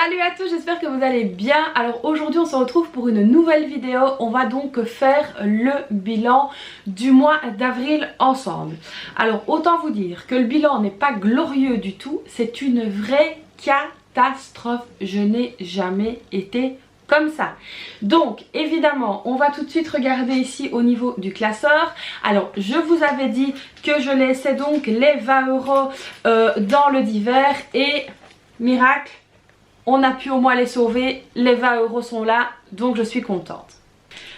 Salut à tous, j'espère que vous allez bien. Alors aujourd'hui on se retrouve pour une nouvelle vidéo. On va donc faire le bilan du mois d'avril ensemble. Alors autant vous dire que le bilan n'est pas glorieux du tout. C'est une vraie catastrophe. Je n'ai jamais été comme ça. Donc évidemment on va tout de suite regarder ici au niveau du classeur. Alors je vous avais dit que je laissais donc les 20 € dans le divers et miracle, on a pu au moins les sauver, les 20 € sont là, donc je suis contente.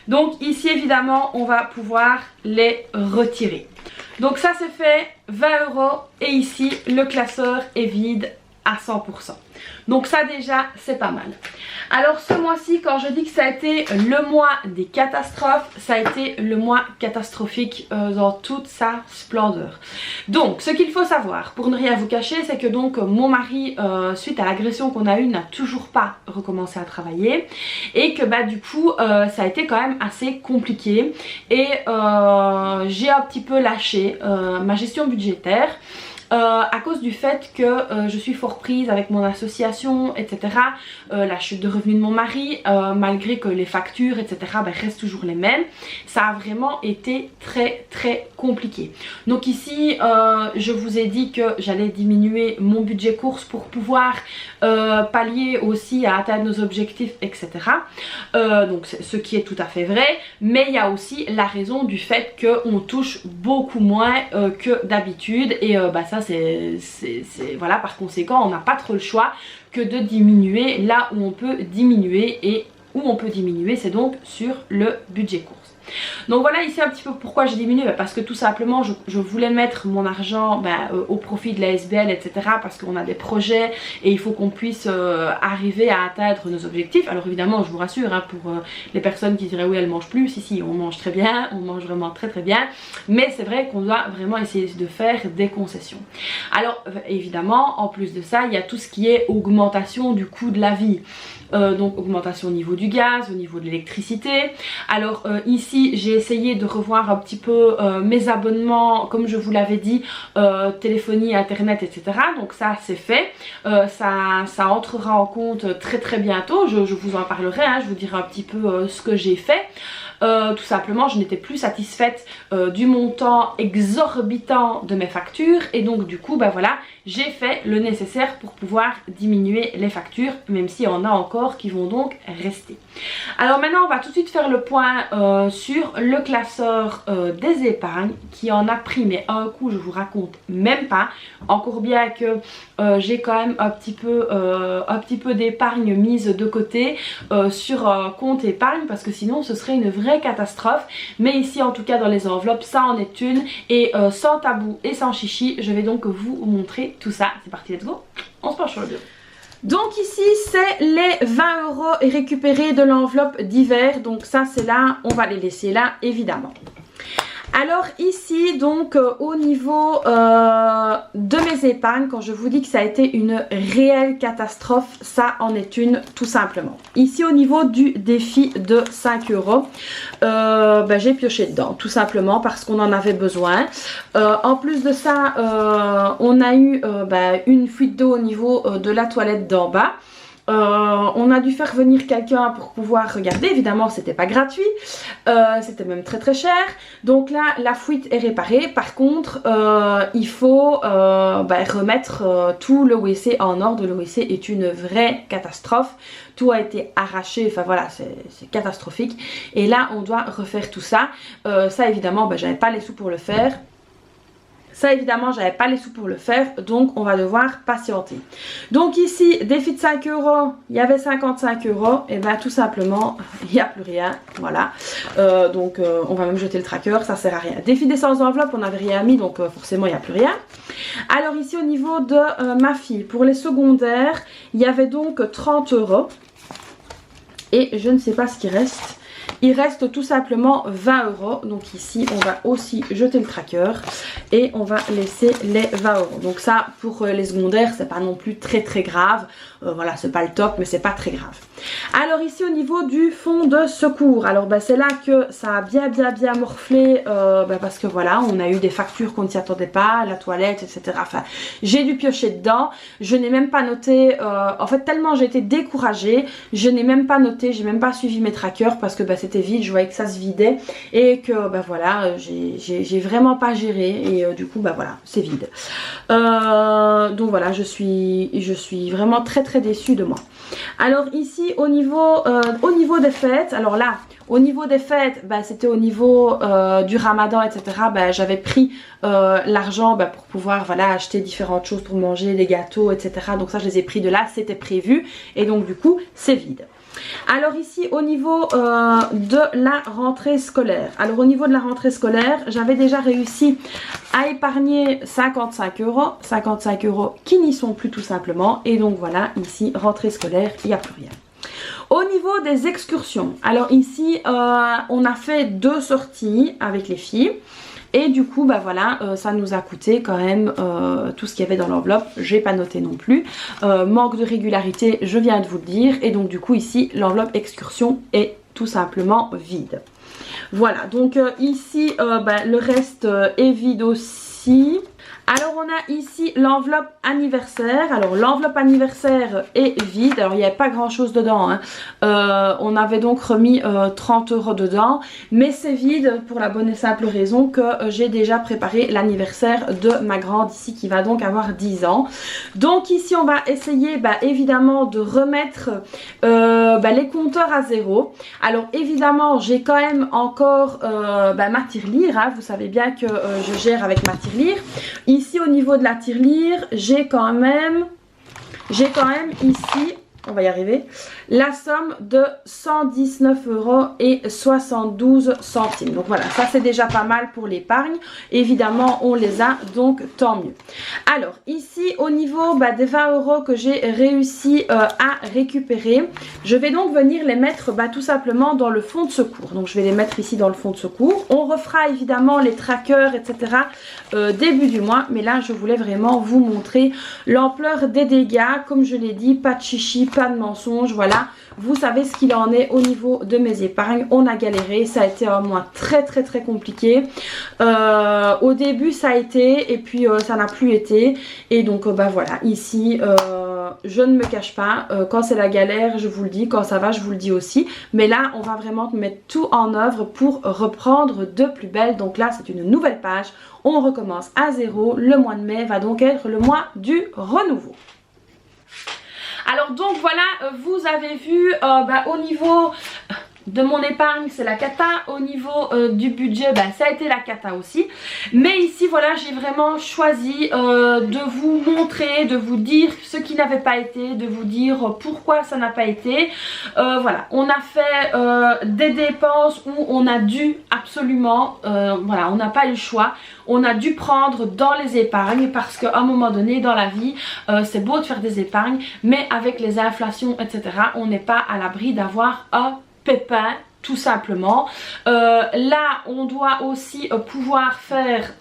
Donc ici évidemment on va pouvoir les retirer. Donc ça c'est fait, 20 € et ici le classeur est vide à 100%. Donc ça déjà c'est pas mal. Alors ce mois-ci, quand je dis que ça a été le mois des catastrophes, ça a été le mois catastrophique dans toute sa splendeur. Donc ce qu'il faut savoir, pour ne rien vous cacher, c'est que donc mon mari, suite à l'agression qu'on a eue, n'a toujours pas recommencé à travailler. Et que bah du coup ça a été quand même assez compliqué. Et j'ai un petit peu lâché ma gestion budgétaire. À cause du fait que je suis fort prise avec mon association, etc. La chute de revenus de mon mari, malgré que les factures, etc. restent toujours les mêmes. Ça a vraiment été très compliqué. Donc ici, je vous ai dit que j'allais diminuer mon budget course pour pouvoir pallier aussi à atteindre nos objectifs, etc. Donc ce qui est tout à fait vrai. Mais il y a aussi la raison du fait qu'on touche beaucoup moins que d'habitude. Et ça c'est voilà, par conséquent on n'a pas trop le choix que de diminuer là où on peut diminuer, et où on peut diminuer c'est donc sur le budget course. Donc voilà ici un petit peu pourquoi j'ai diminué, parce que tout simplement je voulais mettre mon argent au profit de la SBL, etc. parce qu'on a des projets et il faut qu'on puisse arriver à atteindre nos objectifs. Alors évidemment je vous rassure hein, pour les personnes qui diraient oui elle mange plus, si on mange très bien, on mange vraiment très bien, mais c'est vrai qu'on doit vraiment essayer de faire des concessions. Alors évidemment en plus de ça il y a tout ce qui est augmentation du coût de la vie. Donc augmentation au niveau du gaz, au niveau de l'électricité. Alors ici j'ai essayé de revoir un petit peu mes abonnements, comme je vous l'avais dit, téléphonie, internet, etc. Donc ça c'est fait, ça entrera en compte très bientôt. Je vous en parlerai, hein, je vous dirai un petit peu ce que j'ai fait. Tout simplement je n'étais plus satisfaite du montant exorbitant de mes factures, et donc du coup voilà, j'ai fait le nécessaire pour pouvoir diminuer les factures, même s'il y en a encore qui vont donc rester. Alors maintenant on va tout de suite faire le point sur le classeur des épargnes, qui en a pris mais un coup je vous raconte même pas. Encore bien que j'ai quand même un petit peu d'épargne mise de côté sur un compte épargne, parce que sinon ce serait une vraie catastrophe. Mais ici en tout cas dans les enveloppes ça en est une, et sans tabou et sans chichi je vais donc vous montrer tout ça. C'est parti, let's go, on se penche sur le bureau. Donc ici c'est les 20 € récupérés de l'enveloppe d'hiver, donc ça c'est là, on va les laisser là évidemment. Alors ici donc au niveau de mes épargnes, quand je vous dis que ça a été une réelle catastrophe, ça en est une tout simplement. Ici au niveau du défi de 5 €, j'ai pioché dedans tout simplement parce qu'on en avait besoin. En plus de ça on a eu une fuite d'eau au niveau de la toilette d'en bas. On a dû faire venir quelqu'un pour pouvoir regarder, évidemment c'était pas gratuit, c'était même très cher. Donc là la fuite est réparée, par contre il faut remettre tout le WC en ordre. Le WC est une vraie catastrophe, tout a été arraché, enfin voilà c'est catastrophique, et là on doit refaire tout ça. Ça évidemment j'avais pas les sous pour le faire. Donc on va devoir patienter. Donc ici, défi de 5 €, il y avait 55 €, et tout simplement, il n'y a plus rien, voilà. On va même jeter le tracker, ça sert à rien. Défi des 100 enveloppes, on n'avait rien mis, donc forcément il n'y a plus rien. Alors ici au niveau de ma fille, pour les secondaires, il y avait donc 30 €, et je ne sais pas ce qui reste. il reste tout simplement 20 €. Donc ici on va aussi jeter le tracker et on va laisser les 20 €. Donc ça pour les secondaires c'est pas non plus très grave. Voilà, c'est pas le top mais c'est pas très grave. Alors ici au niveau du fonds de secours, alors c'est là que ça a bien morflé parce que voilà, on a eu des factures qu'on ne s'y attendait pas, la toilette, etc. Enfin, j'ai dû piocher dedans. Je n'ai même pas noté, en fait tellement j'ai été découragée, je n'ai même pas noté, j'ai même pas suivi mes trackers parce que c'était vide, je voyais que ça se vidait et que voilà, j'ai vraiment pas géré et du coup voilà, c'est vide. Donc voilà, je suis vraiment très déçue de moi. Alors ici au niveau des fêtes, alors là au niveau des fêtes, c'était au niveau du ramadan, etc. J'avais pris l'argent pour pouvoir voilà, acheter différentes choses pour manger, des gâteaux, etc. Donc ça je les ai pris de là, c'était prévu et donc du coup c'est vide. Alors ici au niveau de la rentrée scolaire, alors au niveau de la rentrée scolaire j'avais déjà réussi à épargner 55 €, 55 € qui n'y sont plus tout simplement et donc voilà, ici rentrée scolaire, il n'y a plus rien. Au niveau des excursions, alors ici on a fait 2 sorties avec les filles. Et du coup voilà, ça nous a coûté quand même tout ce qu'il y avait dans l'enveloppe, j'ai pas noté non plus. Manque de régularité, je viens de vous le dire. Et donc du coup ici l'enveloppe excursion est tout simplement vide. Voilà, donc ici le reste est vide aussi. Alors on a ici l'enveloppe anniversaire. Alors l'enveloppe anniversaire est vide. Alors il n'y avait pas grand chose dedans, hein. On avait donc remis 30 € dedans. Mais c'est vide pour la bonne et simple raison que j'ai déjà préparé l'anniversaire de ma grande ici qui va donc avoir 10 ans. Donc ici on va essayer évidemment de remettre les compteurs à zéro. Alors évidemment j'ai quand même encore ma tirelire, hein. Vous savez bien que je gère avec ma tirelire. Ici au niveau de la tirelire, j'ai quand même ici, on va y arriver, la somme de 119,72 €. Donc voilà, ça c'est déjà pas mal pour l'épargne. Évidemment, on les a, donc tant mieux. Alors ici, au niveau des 20 € que j'ai réussi à récupérer, je vais donc venir les mettre tout simplement dans le fonds de secours. Donc je vais les mettre ici dans le fonds de secours. On refera évidemment les trackers, etc. Début du mois. Mais là, je voulais vraiment vous montrer l'ampleur des dégâts. Comme je l'ai dit, pas de chichi, pas de mensonge, voilà. Vous savez ce qu'il en est au niveau de mes épargnes. On a galéré, ça a été un mois très compliqué. Au début ça a été et puis ça n'a plus été. Et donc voilà, ici je ne me cache pas, quand c'est la galère je vous le dis, quand ça va je vous le dis aussi. Mais là on va vraiment mettre tout en œuvre pour reprendre de plus belle. Donc là c'est une nouvelle page, on recommence à zéro. Le mois de mai va donc être le mois du renouveau. Alors donc voilà, vous avez vu au niveau de mon épargne c'est la cata, au niveau du budget ça a été la cata aussi. Mais ici voilà, j'ai vraiment choisi de vous montrer, de vous dire ce qui n'avait pas été, de vous dire pourquoi ça n'a pas été. Voilà, on a fait des dépenses où on a dû absolument, voilà, on n'a pas eu le choix. On a dû prendre dans les épargnes parce qu'à un moment donné dans la vie, c'est beau de faire des épargnes, mais avec les inflations, etc., on n'est pas à l'abri d'avoir un pépin tout simplement. Là on doit aussi pouvoir faire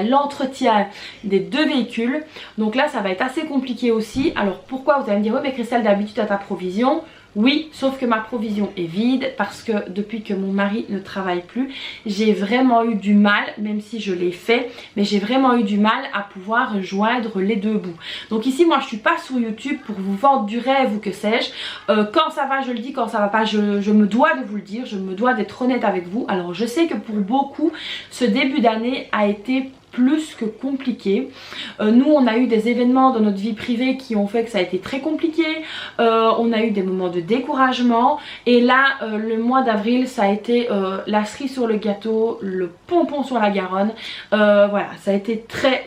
l'entretien des 2 véhicules. Donc là ça va être assez compliqué aussi. Alors pourquoi, vous allez me dire oui mais Christelle, d'habitude à ta provision. Oui, sauf que ma provision est vide parce que depuis que mon mari ne travaille plus, j'ai vraiment eu du mal, même si je l'ai fait, mais j'ai vraiment eu du mal à pouvoir joindre les 2 bouts. Donc ici, moi je suis pas sur YouTube pour vous vendre du rêve ou que sais-je. Quand ça va, je le dis, quand ça va pas, je me dois de vous le dire, je me dois d'être honnête avec vous. Alors je sais que pour beaucoup, ce début d'année a été plus que compliqué. Nous on a eu des événements dans notre vie privée qui ont fait que ça a été très compliqué. On a eu des moments de découragement et là le mois d'avril ça a été la cerise sur le gâteau, le pompon sur la Garonne. Voilà, ça a été très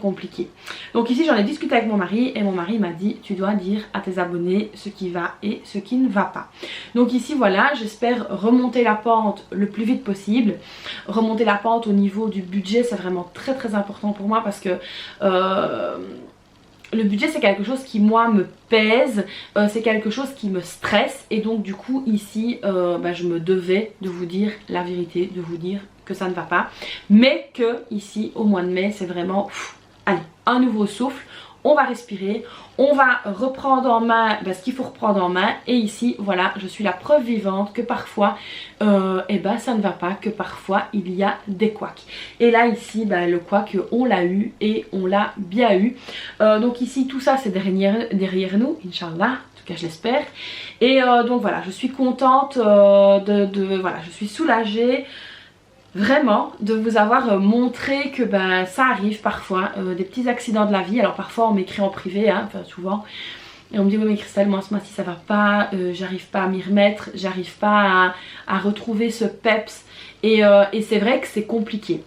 compliqué. Donc ici j'en ai discuté avec mon mari et mon mari m'a dit tu dois dire à tes abonnés ce qui va et ce qui ne va pas. Donc ici voilà, j'espère remonter la pente le plus vite possible. Remonter la pente au niveau du budget, c'est vraiment très important pour moi parce que le budget c'est quelque chose qui moi me pèse, c'est quelque chose qui me stresse et donc du coup ici je me devais de vous dire la vérité, de vous dire que ça ne va pas, mais que ici au mois de mai c'est vraiment allez, un nouveau souffle. On va respirer, on va reprendre en main ce qu'il faut reprendre en main et ici voilà je suis la preuve vivante que parfois ça ne va pas, que parfois il y a des couacs. Et là ici le couac on l'a eu et on l'a bien eu. Donc ici tout ça c'est derrière nous, Inch'Allah, en tout cas je l'espère. Et donc voilà je suis contente, voilà je suis soulagée. Vraiment de vous avoir montré que ça arrive parfois, des petits accidents de la vie. Alors parfois on m'écrit en privé, hein, enfin souvent, et on me dit oui mais Christelle moi ce mois-ci ça va pas, j'arrive pas à m'y remettre, j'arrive pas à retrouver ce peps et c'est vrai que c'est compliqué.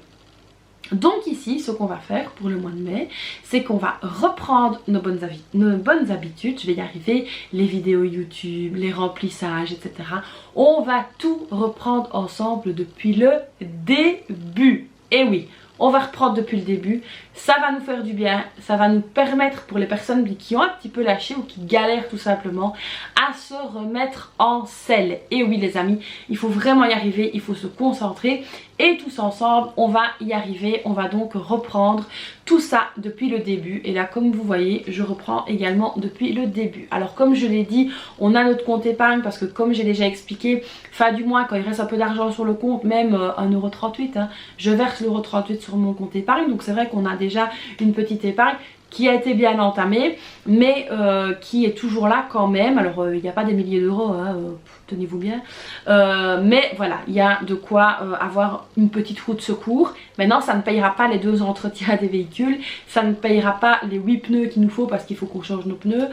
Donc ici ce qu'on va faire pour le mois de mai c'est qu'on va reprendre nos bonnes habitudes, je vais y arriver, les vidéos YouTube, les remplissages etc. On va tout reprendre ensemble depuis le début. Et oui, on va reprendre depuis le début, ça va nous faire du bien, ça va nous permettre pour les personnes qui ont un petit peu lâché ou qui galèrent tout simplement à se remettre en selle. Et oui les amis, il faut vraiment y arriver, il faut se concentrer et tous ensemble on va y arriver. On va donc reprendre tout ça depuis le début et là comme vous voyez je reprends également depuis le début. Alors comme je l'ai dit, on a notre compte épargne parce que comme j'ai déjà expliqué, fin du mois quand il reste un peu d'argent sur le compte, même 1,38 €, hein, je verse l'1,38 € sur mon compte épargne. Donc c'est vrai qu'on a déjà une petite épargne qui a été bien entamée mais qui est toujours là quand même. Alors il n'y a pas des milliers d'euros, hein, tenez-vous bien, mais voilà il y a de quoi avoir une petite roue de secours. Maintenant ça ne payera pas les 2 entretiens des véhicules, ça ne payera pas les 8 pneus qu'il nous faut parce qu'il faut qu'on change nos pneus,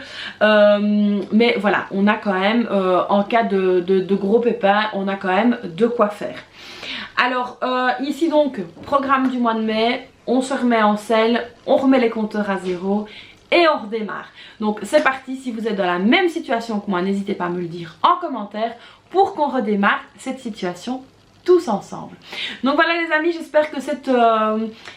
mais voilà on a quand même en cas de gros pépins on a quand même de quoi faire. Alors ici donc programme du mois de mai, on se remet en selle, on remet les compteurs à zéro et on redémarre. Donc c'est parti, si vous êtes dans la même situation que moi, n'hésitez pas à me le dire en commentaire pour qu'on redémarre cette situation tous ensemble. Donc voilà les amis, j'espère que cette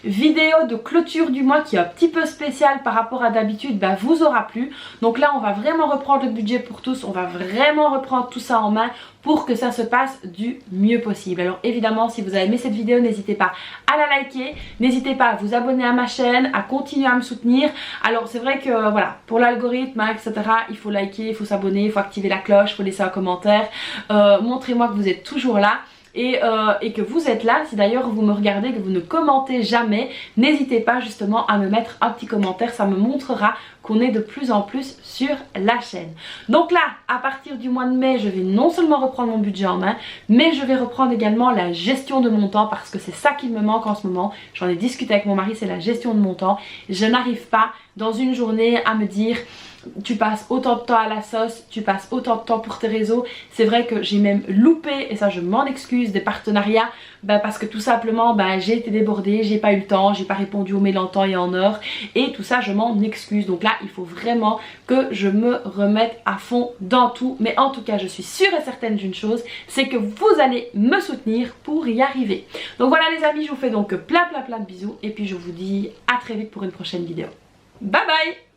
vidéo de clôture du mois qui est un petit peu spéciale par rapport à d'habitude vous aura plu. Donc là on va vraiment reprendre le budget pour tous, on va vraiment reprendre tout ça en main pour que ça se passe du mieux possible. Alors évidemment si vous avez aimé cette vidéo n'hésitez pas à la liker, n'hésitez pas à vous abonner à ma chaîne, à continuer à me soutenir. Alors c'est vrai que voilà pour l'algorithme etc il faut liker, il faut s'abonner, il faut activer la cloche, il faut laisser un commentaire, montrez-moi que vous êtes toujours là. Et que vous êtes là. Si d'ailleurs vous me regardez, que vous ne commentez jamais, n'hésitez pas justement à me mettre un petit commentaire, ça me montrera qu'on est de plus en plus sur la chaîne. Donc là à partir du mois de mai je vais non seulement reprendre mon budget en main, mais je vais reprendre également la gestion de mon temps parce que c'est ça qui me manque en ce moment. J'en ai discuté avec mon mari, c'est la gestion de mon temps. Je n'arrive pas dans une journée à me dire tu passes autant de temps à la sauce, tu passes autant de temps pour tes réseaux. C'est vrai que j'ai même loupé, et ça je m'en excuse, des partenariats parce que tout simplement j'ai été débordée, j'ai pas eu le temps, j'ai pas répondu aux mails en temps et en heure et tout ça je m'en excuse. Donc là il faut vraiment que je me remette à fond dans tout, mais en tout cas je suis sûre et certaine d'une chose, c'est que vous allez me soutenir pour y arriver. Donc voilà les amis, je vous fais donc plein de bisous et puis je vous dis à très vite pour une prochaine vidéo. Bye bye.